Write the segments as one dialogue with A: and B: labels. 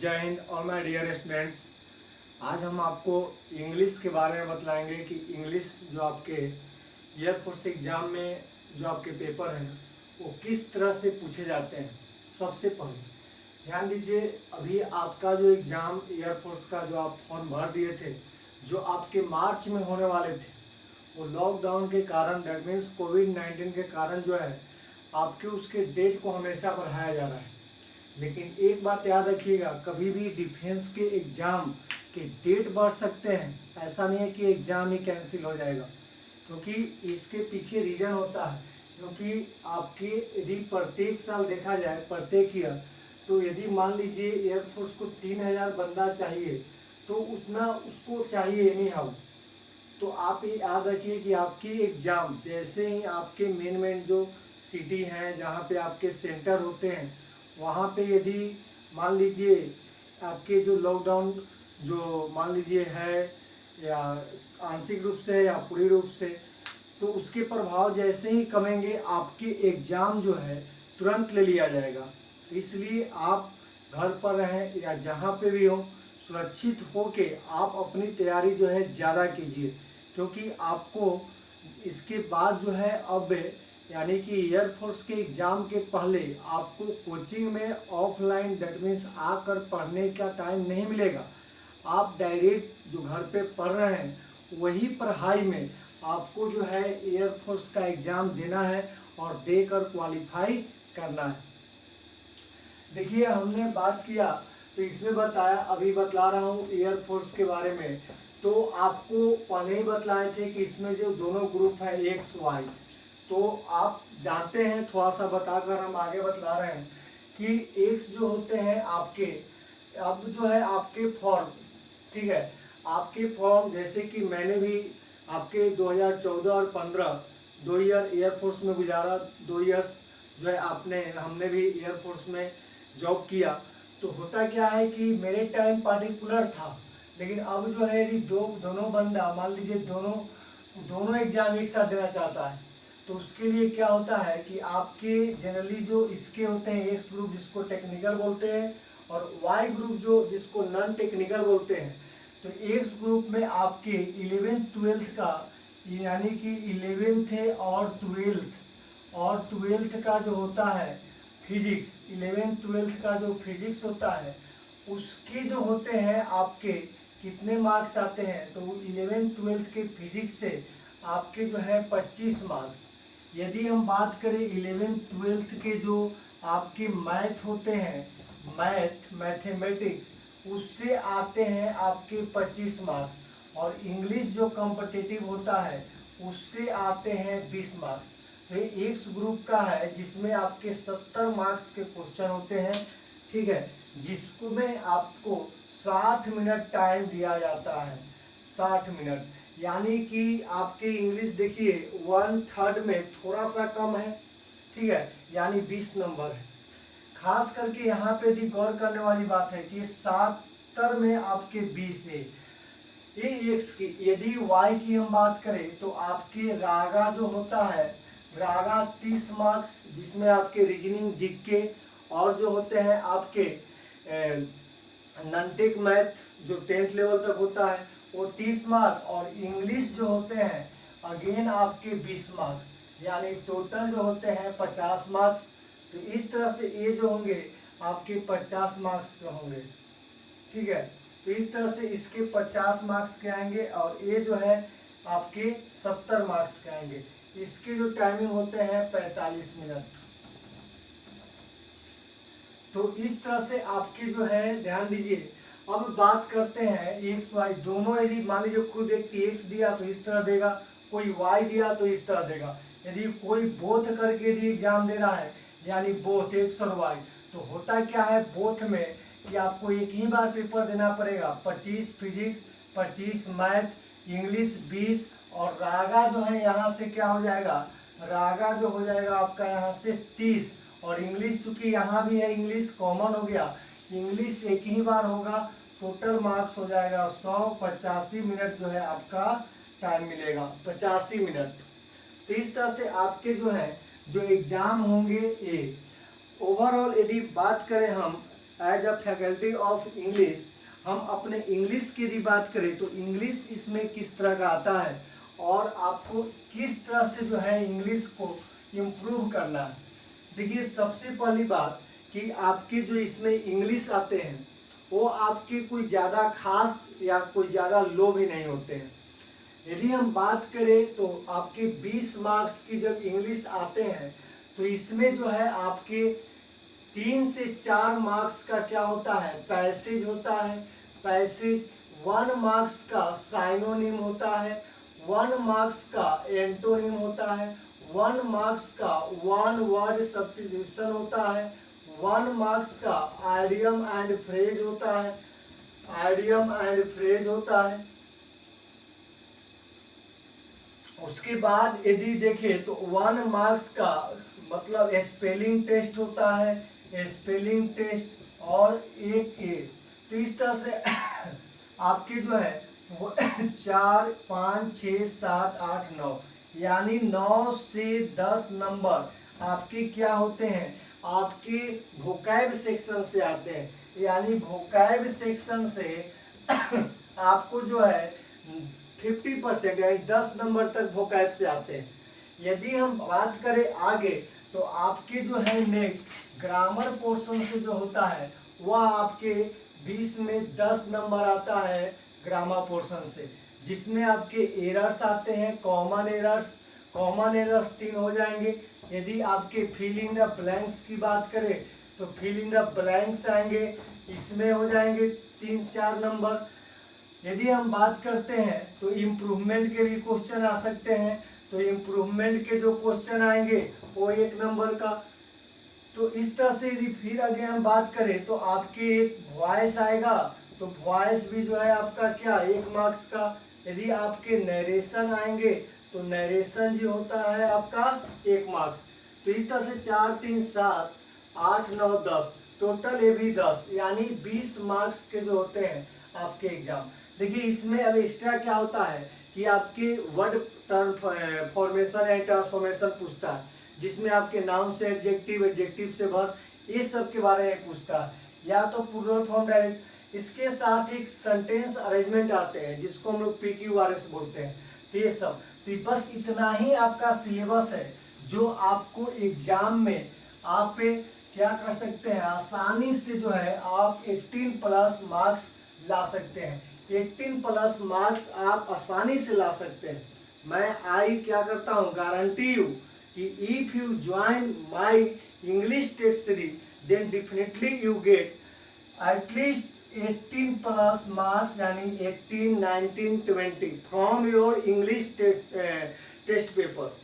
A: जय हिंद all my dear students. आज हम आपको इंग्लिश के बारे में बतलाएंगे कि इंग्लिश जो आपके एयरफोर्स एग्ज़ाम में जो आपके पेपर हैं वो किस तरह से पूछे जाते हैं। सबसे पहले ध्यान दीजिए, अभी आपका जो एग्ज़ाम एयरफोर्स का जो आप फॉर्म भर दिए थे, जो आपके मार्च में होने वाले थे, वो लॉकडाउन के कारण, दैट मीन्स कोविड-19 के कारण जो है आपके उसके डेट को हमेशा बढ़ाया जा रहा है। लेकिन एक बात याद रखिएगा, कभी भी डिफेंस के एग्ज़ाम के डेट बढ़ सकते हैं, ऐसा नहीं है कि एग्ज़ाम ही कैंसिल हो जाएगा, क्योंकि इसके पीछे रीज़न होता है। क्योंकि आपके यदि प्रत्येक साल देखा जाए, प्रत्येक ईयर, तो यदि मान लीजिए एयरफोर्स को 3000 बंदा चाहिए तो उतना उसको चाहिए एनी हाउ। तो आप ये याद रखिए कि आपकी एग्ज़ाम जैसे ही आपके मेन जो सिटी हैं जहाँ पे आपके सेंटर होते हैं, वहाँ पे यदि मान लीजिए आपके जो लॉकडाउन जो मान लीजिए है या आंशिक रूप से या पूरी रूप से, तो उसके प्रभाव जैसे ही कमेंगे आपके एग्ज़ाम जो है तुरंत ले लिया जाएगा। तो इसलिए आप घर पर रहें या जहाँ पे भी हो, सुरक्षित हो के आप अपनी तैयारी जो है ज़्यादा कीजिए, क्योंकि आपको इसके बाद जो है अब यानी कि एयरफोर्स के एग्ज़ाम के पहले आपको कोचिंग में ऑफलाइन, दैट मीन्स आकर पढ़ने का टाइम नहीं मिलेगा। आप डायरेक्ट जो घर पे पढ़ रहे हैं वही पढ़ाई में आपको जो है एयरफोर्स का एग्ज़ाम देना है और देकर क्वालिफाई करना है। देखिए, हमने बात किया तो इसमें बताया, अभी बतला रहा हूँ एयरफोर्स के बारे में। तो आपको पहले ही बतलाए थे कि इसमें जो दोनों ग्रुप है एक्स वाई, तो आप जानते हैं, थोड़ा सा बताकर हम आगे बतला रहे हैं कि एक्स जो होते हैं आपके, अब जो है आपके फॉर्म, ठीक है, आपके फॉर्म जैसे कि मैंने भी आपके 2014 और 15 2 ईयर एयरफोर्स में गुजारा, 2 ईयर्स जो है हमने भी एयरफोर्स में जॉब किया। तो होता क्या है कि मेरे टाइम पार्टिकुलर था, लेकिन अब जो है यदि दोनों बंदा मान लीजिए दोनों एग्जाम एक साथ देना चाहता है, तो उसके लिए क्या होता है कि आपके जनरली जो इसके होते हैं एक्स ग्रुप जिसको टेक्निकल बोलते हैं और वाई ग्रुप जो जिसको नॉन टेक्निकल बोलते हैं। तो एक्स ग्रुप में आपके 11th-12th का, यानी कि 11th और 12th का जो होता है फिजिक्स, 11th-12th का जो फिजिक्स होता है उसके जो होते हैं आपके कितने मार्क्स आते हैं, तो 11th-12th के फिजिक्स से आपके जो है 25 मार्क्स। यदि हम बात करें 11th-12th के जो आपके मैथ होते हैं, मैथमेटिक्स, उससे आते हैं आपके 25 मार्क्स, और इंग्लिश जो कॉम्पिटिटिव होता है उससे आते हैं 20 मार्क्स। तो ये एक्स ग्रुप का है जिसमें आपके 70 मार्क्स के क्वेश्चन होते हैं, ठीक है, जिसको में आपको 60 मिनट टाइम दिया जाता है। 60 मिनट यानी कि आपके इंग्लिश देखिए 1/3 में थोड़ा सा कम है, ठीक है, यानी 20 नंबर है। खास करके यहाँ पे भी गौर करने वाली बात है कि 70 में आपके 20 है। ये एक्स की, यदि वाई की हम बात करें तो आपके रागा जो होता है, रागा 30 मार्क्स, जिसमें आपके रीजनिंग, जीके और जो होते हैं आपके नॉन-टेक मैथ जो 10th लेवल तक होता है वो 30 मार्क्स, और इंग्लिश जो होते हैं अगेन आपके 20 मार्क्स, यानी टोटल जो होते हैं 50 मार्क्स। तो इस तरह से ये जो होंगे आपके 50 मार्क्स के होंगे, ठीक है। तो इस तरह से इसके 50 मार्क्स के आएंगे और ये जो है आपके 70 मार्क्स के आएंगे। इसके जो टाइमिंग होते हैं 45 मिनट। तो इस तरह से आपके जो है ध्यान दीजिए। अब बात करते हैं एक्स वाई दोनों, यदि मान लीजिए कोई व्यक्ति एक्स दिया तो इस तरह देगा, कोई वाई दिया तो इस तरह देगा। यदि कोई बोथ करके यदि एग्जाम दे रहा है, यानी बोथ एक्स और वाई, तो होता क्या है बोथ में कि आपको एक ही बार पेपर देना पड़ेगा। 25 फिजिक्स, 25 मैथ, इंग्लिश 20, और रागा जो है यहाँ से क्या हो जाएगा, रागा जो हो जाएगा आपका यहाँ से 30, और इंग्लिश चूंकि यहाँ भी है, इंग्लिश कॉमन हो गया, इंग्लिश एक ही बार होगा। टोटल मार्क्स हो जाएगा 100, 85 मिनट जो है आपका टाइम मिलेगा, 85 मिनट। तो इस तरह से आपके जो है जो एग्ज़ाम होंगे ये ओवरऑल, यदि बात करें हम as a faculty of English हम अपने इंग्लिश की यदि बात करें तो इंग्लिश इसमें किस तरह का आता है और आपको किस तरह से जो है इंग्लिश को इम्प्रूव करना है। देखिए सबसे पहली बात कि आपके जो इसमें इंग्लिश आते हैं वो आपके कोई ज़्यादा खास या कोई ज़्यादा लो भी नहीं होते हैं। यदि हम बात करें तो आपके 20 मार्क्स की जब इंग्लिश आते हैं तो इसमें जो है आपके 3 से 4 मार्क्स का क्या होता है, पैसेज होता है। पैसेज 1 मार्क्स का साइनोनिम होता है, 1 मार्क्स का एंटोनिम होता है, 1 मार्क्स का वन वर्ड सब्स्टिट्यूशन होता है, 1 मार्क्स का आइडियम एंड फ्रेज होता है, आइडियम एंड फ्रेज होता है। उसके बाद यदि देखें तो 1 मार्क्स का मतलब स्पेलिंग टेस्ट होता है, स्पेलिंग टेस्ट और एक तो इस तरह से आपके जो है 4 5 6 7 8 9 यानी 9 से 10 नंबर आपके क्या होते हैं, आपके वोकैब सेक्शन से आते हैं। यानी वोकैब सेक्शन से आपको जो है 50% यानी 10 नंबर तक वोकैब से आते हैं। यदि हम बात करें आगे तो आपके जो है नेक्स्ट ग्रामर पोर्शन से जो होता है वह आपके 20 में 10 नंबर आता है ग्रामर पोर्शन से, जिसमें आपके एरर्स आते हैं, कॉमन एरर्स 3 हो जाएंगे। यदि आपके फिल इन द ब्लैंक्स की बात करें तो फिल इन द ब्लैंक्स आएंगे, इसमें हो जाएंगे 3-4 नंबर। यदि हम बात करते हैं तो इम्प्रूवमेंट के भी क्वेश्चन आ सकते हैं, तो इम्प्रूवमेंट के जो क्वेश्चन आएंगे वो 1 नंबर का। तो इस तरह से यदि फिर आगे हम बात करें तो आपके एक वॉइस आएगा, तो वॉइस भी जो है आपका क्या 1 मार्क्स का। यदि आपके नरेशन आएंगे तो नरेशन जो होता है आपका 1 मार्क्स। तो इस तरह से 4 3 7 8 9 10 टोटल ये भी 10 यानी 20 मार्क्स के जो होते हैं आपके एग्जाम। देखिए इसमें अब एक्स्ट्रा क्या होता है कि आपके word term formation and transformation पूछता है, जिसमें आपके नाउन से एडजेक्टिव, एडजेक्टिव से वर्ब, ये सब के बारे में पूछता है, या तो प्लूरल फॉर्म डायरेक्ट। इसके साथ एक सेंटेंस अरेंजमेंट आते हैं जिसको हम लोग PQRS बोलते हैं। तो ये सब तो बस इतना ही आपका सिलेबस है जो आपको एग्जाम में आप क्या कर सकते हैं, आसानी से जो है आप 18+ मार्क्स ला सकते हैं। 18+ मार्क्स आप आसानी से ला सकते हैं। मैं क्या करता हूँ, गारंटी यू कि if you join my English test series then definitely you get at least 18+ marks यानी 18, 19, 20 from your English test paper.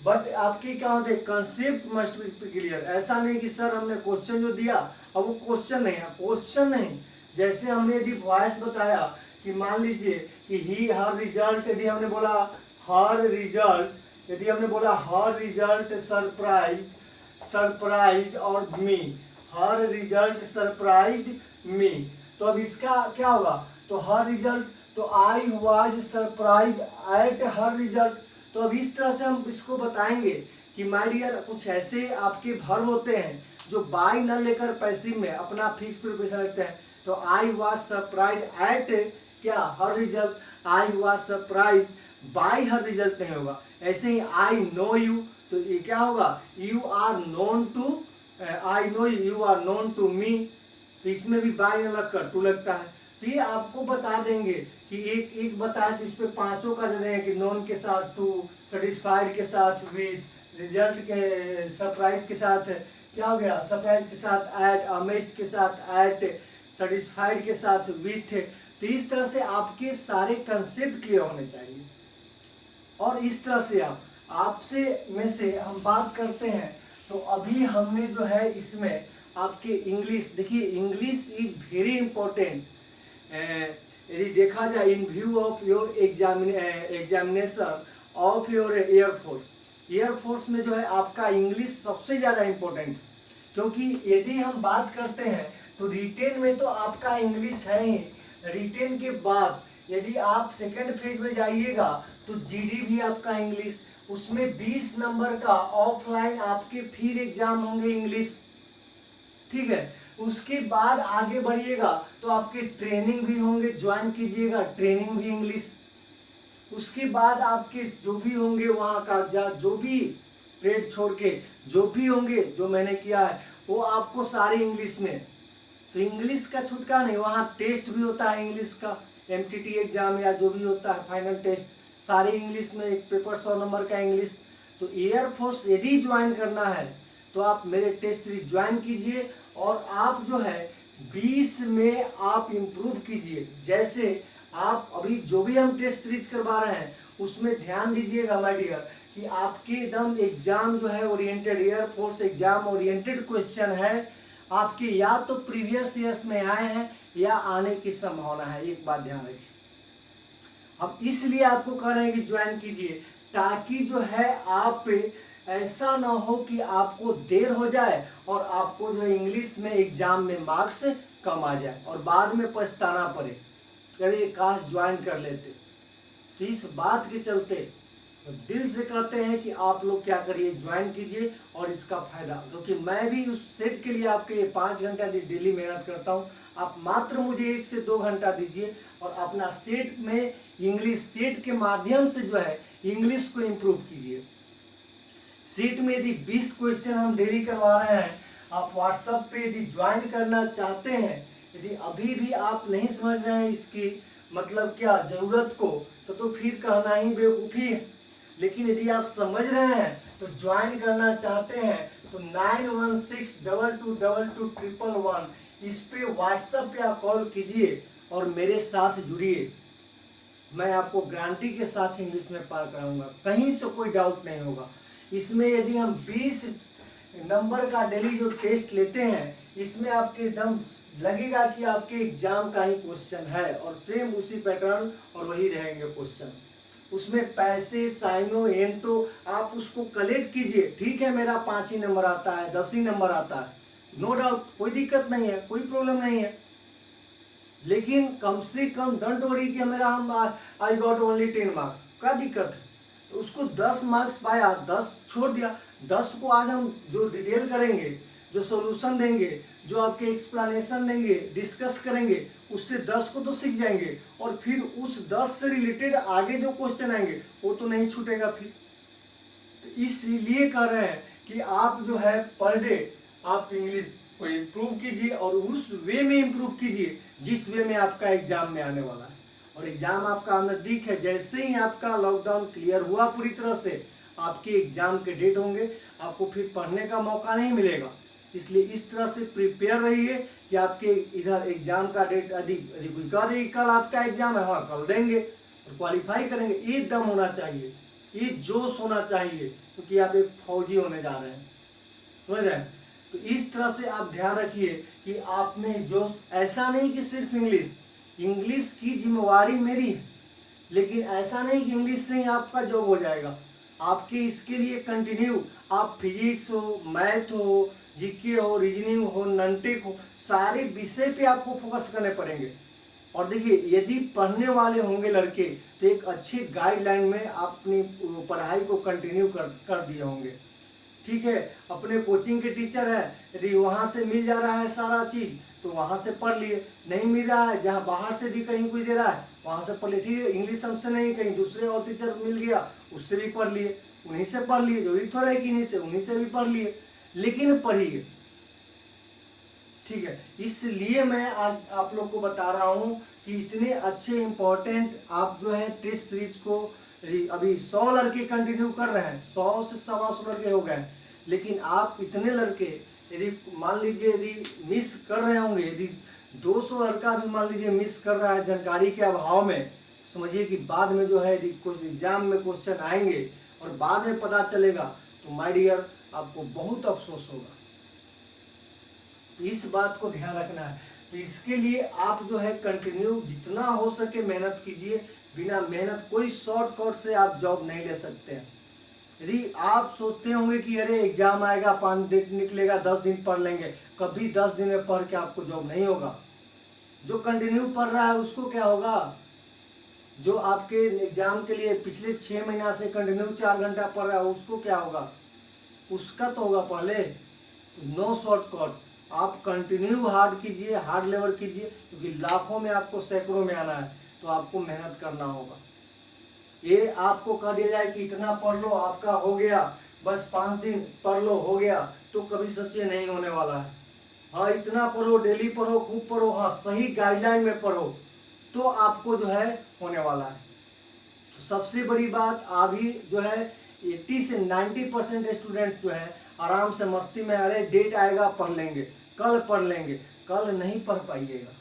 A: But आपकी क्या होते हैं, कंसेप्ट मस्ट बी क्लियर। ऐसा नहीं कि सर हमने क्वेश्चन जो दिया अब वो क्वेश्चन नहीं है, क्वेश्चन नहीं। जैसे हमने यदि वॉइस बताया कि मान लीजिए कि ही हर रिजल्ट, यदि हमने बोला हर रिजल्ट, यदि हमने बोला हर रिजल्ट सरप्राइज्ड और मी, हर रिजल्ट सरप्राइज्ड मी, तो अब इसका क्या होगा, तो हर रिजल्ट, तो आई was surprised at her result. तो अब इस तरह से हम इसको बताएंगे कि माय डियर कुछ ऐसे आपके वर्ब होते हैं जो बाय न लेकर पैसिव में अपना फिक्स प्रिपरेशन रखते हैं। तो आई वाज सरप्राइज्ड एट क्या her result, I was surprised by her result नहीं होगा। ऐसे ही आई नो यू, तो ये क्या होगा, you are known to, I know you are known to me, तो इसमें भी बाय न लगकर टू लगता है। तो ये आपको बता देंगे कि एक बताए तो इस पे 5 का दे देंगे कि नॉन के साथ टू, सेटिस्फाइड के साथ विद, रिजल्ट के सरप्राइज के साथ क्या हो गया, सरप्राइज के साथ एट, अमेज्ड के साथ एट, सेटिस्फाइड के साथ विथ। तो इस तरह से आपके सारे कंसेप्ट क्लियर होने चाहिए। और इस तरह से आपसे में से हम बात करते हैं तो अभी हमने जो है इसमें आपके इंग्लिश, देखिए इंग्लिश इज वेरी इंपॉर्टेंट। यदि देखा जाए इन view of your examination of your air force में जो है आपका इंग्लिश सबसे ज़्यादा इम्पोर्टेंट, क्योंकि यदि हम बात करते हैं तो रिटेन में तो आपका इंग्लिश है ही, रिटेन के बाद यदि आप सेकंड फेज में जाइएगा तो GD भी आपका इंग्लिश, उसमें 20 नंबर का ऑफलाइन आपके फिर एग्जाम होंगे इंग्लिश, ठीक है। उसके बाद आगे बढ़िएगा तो आपके ट्रेनिंग भी होंगे, ज्वाइन कीजिएगा, ट्रेनिंग भी इंग्लिश। उसके बाद आपके जो भी होंगे वहाँ कागजात, जो भी ट्रेड छोड़ के जो भी होंगे जो मैंने किया है वो आपको सारे इंग्लिश में। तो इंग्लिश का छुटका नहीं, वहाँ टेस्ट भी होता है इंग्लिश का, MTT एग्जाम या जो भी होता है फाइनल टेस्ट, सारे इंग्लिश में, एक पेपर 100 नंबर का इंग्लिश। तो एयरफोर्स यदि ज्वाइन करना है तो आप मेरे टेस्ट सीरीज ज्वाइन कीजिए और आप जो है 20 में आप इम्प्रूव कीजिए। जैसे आप अभी जो भी हम टेस्ट सीरीज करवा रहे हैं उसमें ध्यान दीजिएगा माय डियर कि आपके एकदम एग्जाम जो है oriented, air force exam oriented question है आपके, या तो प्रीवियस ईयर्स में आए हैं या आने की संभावना है। एक बात ध्यान रखिए, अब इसलिए आपको कह रहे हैं कि ज्वाइन कीजिए ताकि जो है आप पे ऐसा ना हो कि आपको देर हो जाए और आपको जो इंग्लिश में एग्जाम में मार्क्स कम आ जाए और बाद में पछताना पड़े, अरे काश ज्वाइन कर लेते। तो इस बात के चलते तो दिल से कहते हैं कि आप लोग क्या करिए, ज्वाइन कीजिए और इसका फायदा, क्योंकि मैं भी उस सेट के लिए आपके लिए 5 घंटा डेली मेहनत करता हूँ। आप मात्र मुझे 1 से 2 घंटा दीजिए और अपना सेट में इंग्लिश सेट के माध्यम से जो है इंग्लिश को इम्प्रूव कीजिए। सेट में यदि 20 क्वेश्चन हम डेली करवा रहे हैं, आप व्हाट्सएप पे यदि ज्वाइन करना चाहते हैं, यदि अभी भी आप नहीं समझ रहे हैं इसकी मतलब क्या ज़रूरत को, तो फिर कहना ही बेवकूफ़ी है। लेकिन यदि आप समझ रहे हैं तो ज्वाइन करना चाहते हैं तो 9162222211 इस पे व्हाट्सएप या कॉल कीजिए और मेरे साथ जुड़िए। मैं आपको गारंटी के साथ इंग्लिश में पार कराऊंगा, कहीं से कोई डाउट नहीं होगा। इसमें यदि हम 20 नंबर का डेली जो टेस्ट लेते हैं, इसमें आपके एकदम लगेगा कि आपके एग्जाम का ही क्वेश्चन है और सेम उसी पैटर्न और वही रहेंगे क्वेश्चन। उसमें पैसे साइनो एंटो आप उसको कलेक्ट कीजिए। ठीक है, मेरा 5 ही नंबर आता है, 10 ही नंबर आता है, नो डाउट, कोई दिक्कत नहीं है, कोई प्रॉब्लम नहीं है। लेकिन कम से कम डोंट वरी कि मेरा हम आई गॉट ओनली 10 मार्क्स, क्या दिक्कत है। उसको 10 मार्क्स पाया, 10 छोड़ दिया, 10 को आज हम जो डिटेल करेंगे, जो सॉल्यूशन देंगे, जो आपके एक्सप्लेनेशन देंगे, डिस्कस करेंगे, उससे 10 को तो सीख जाएंगे और फिर उस 10 से रिलेटेड आगे जो क्वेश्चन आएंगे वो तो नहीं छूटेगा फिर। तो इसलिए कह रहे हैं कि आप जो है पर डे आप इंग्लिश को इम्प्रूव कीजिए और उस वे में इम्प्रूव कीजिए जिस वे में आपका एग्जाम में आने वाला है। और एग्जाम आपका नज़दीक है, जैसे ही आपका लॉकडाउन क्लियर हुआ पूरी तरह से, आपके एग्जाम के डेट होंगे, आपको फिर पढ़ने का मौका नहीं मिलेगा। इसलिए इस तरह से प्रिपेयर रहिए कि आपके इधर एग्जाम का डेट यदि कोई कह रही कल आपका एग्जाम है, हाँ कल देंगे और क्वालिफाई करेंगे, ये दम होना चाहिए, ये जोश होना चाहिए, क्योंकि आप एक फौजी होने जा रहे हैं, समझ रहे हैं। तो इस तरह से आप ध्यान रखिए कि आप में जोश, ऐसा नहीं कि सिर्फ इंग्लिश की जिम्मेवारी मेरी है, लेकिन ऐसा नहीं कि इंग्लिश से ही आपका जॉब हो जाएगा। आपके इसके लिए कंटिन्यू आप फिजिक्स हो, मैथ हो, जीके हो, रीजनिंग हो, नॉनटेक हो, सारे विषय पे आपको फोकस करने पड़ेंगे। और देखिए, यदि पढ़ने वाले होंगे लड़के तो एक अच्छी गाइडलाइन में आप अपनी पढ़ाई को कंटिन्यू कर दिए होंगे। ठीक है, अपने कोचिंग के टीचर है, यदि वहाँ से मिल जा रहा है सारा चीज़ तो वहाँ से पढ़ लिए, नहीं मिल रहा है जहाँ बाहर से भी कहीं कोई दे रहा है वहाँ से पढ़ लिए। ठीक है, इंग्लिश हमसे नहीं, कहीं दूसरे और टीचर मिल गया उससे भी पढ़ लिए, उन्हीं से पढ़ लिए, जरूरी थोड़ा है कि इन्हीं से, उन्हीं से भी पढ़ लिए, लेकिन पढ़िए। ठीक है, इसलिए मैं आज आप लोग को बता रहा हूँ कि इतने अच्छे इम्पोर्टेंट आप जो है टेस्ट सीरीज को अभी 100 लड़के कंटिन्यू कर रहे हैं, 100 से 125 लड़के हो गए, लेकिन आप इतने लड़के यदि मान लीजिए यदि मिस कर रहे होंगे, यदि 200 लड़का भी मान लीजिए मिस कर रहा है जानकारी के अभाव में, समझिए कि बाद में जो है यदि कुछ एग्जाम में क्वेश्चन आएंगे और बाद में पता चलेगा तो माय डियर आपको बहुत अफसोस होगा। तो इस बात को ध्यान रखना है। तो इसके लिए आप जो है कंटिन्यू जितना हो सके मेहनत कीजिए। बिना मेहनत कोई शॉर्टकट से आप जॉब नहीं ले सकते हैं। यदि आप सोचते होंगे कि अरे एग्जाम आएगा 5 दिन निकलेगा 10 दिन पढ़ लेंगे, कभी 10 दिन में पढ़ के आपको जॉब नहीं होगा। जो कंटिन्यू पढ़ रहा है उसको क्या होगा, जो आपके एग्जाम के लिए पिछले 6 महीना से कंटिन्यू 4 घंटा पढ़ रहा है उसको क्या होगा, उसका तो होगा पहले। तो नो शॉर्टकट, आप कंटिन्यू हार्ड कीजिए, हार्ड लेबर कीजिए, क्योंकि लाखों में आपको सैकड़ों में आना है, तो आपको मेहनत करना होगा। ये आपको कह दिया जाए कि इतना पढ़ लो आपका हो गया, बस 5 दिन पढ़ लो हो गया, तो कभी सच्चे नहीं होने वाला है। हाँ, इतना पढ़ो, डेली पढ़ो, खूब पढ़ो, हाँ सही गाइडलाइन में पढ़ो, तो आपको जो है होने वाला है। तो सबसे बड़ी बात, अभी जो है 80 से 90% स्टूडेंट्स जो है आराम से मस्ती में, अरे डेट आएगा पढ़ लेंगे, कल पढ़ लेंगे। कल नहीं पढ़ पाइएगा,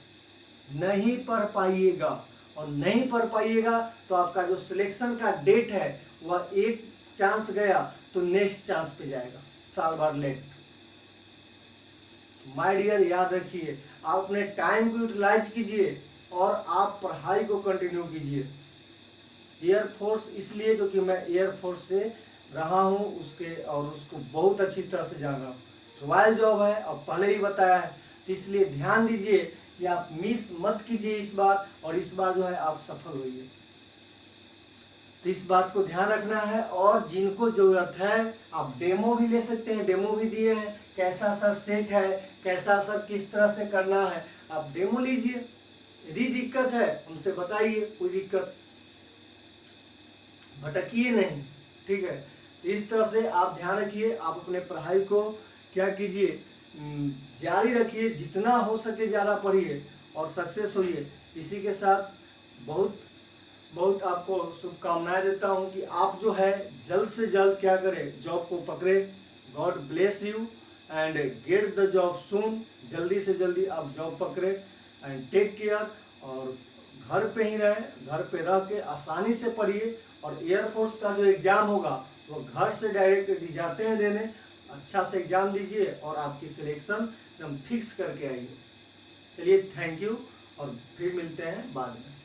A: नहीं पढ़ पाइएगा, और नहीं पढ़ पाइएगा तो आपका जो सिलेक्शन का डेट है वह एक चांस गया तो नेक्स्ट चांस पे जाएगा, साल भर लेट। माय डियर, याद रखिए, आप अपने टाइम को यूटिलाइज कीजिए और आप पढ़ाई को कंटिन्यू कीजिए। एयरफोर्स इसलिए क्योंकि मैं एयरफोर्स से रहा हूँ उसके, और उसको बहुत अच्छी तरह से जान रहा हूँ। रॉयल जॉब है और पहले ही बताया है, तो इसलिए ध्यान दीजिए कि आप मिस मत कीजिए इस बार, और इस बार जो है आप सफल होइए। तो इस बात को ध्यान रखना है, और जिनको ज़रूरत है आप डेमो भी ले सकते हैं, डेमो भी दिए हैं, कैसा सर सेट है, कैसा सर किस तरह से करना है, आप डेमो लीजिए। यदि दिक्कत है हमसे बताइए, कोई दिक्कत, भटकिए नहीं, ठीक है। तो इस तरह से आप ध्यान रखिए, आप अपने पढ़ाई को क्या कीजिए, जारी रखिए, जितना हो सके ज़्यादा पढ़िए और सक्सेस होइए। इसी के साथ बहुत बहुत आपको शुभकामनाएं देता हूं कि आप जो है जल्द से जल्द क्या करें, जॉब को पकड़े। God bless you and get the job soon. जल्दी से जल्दी आप जॉब पकड़े एंड टेक केयर, और घर पे ही रहें, घर पे रह के आसानी से पढ़िए। और एयरफोर्स का जो एग्ज़ाम होगा वो घर से डायरेक्ट जाते हैं देने, अच्छा से एग्ज़ाम दीजिए और आपकी सिलेक्शन एकदम फिक्स करके आइए। चलिए, थैंक यू, और फिर मिलते हैं बाद में।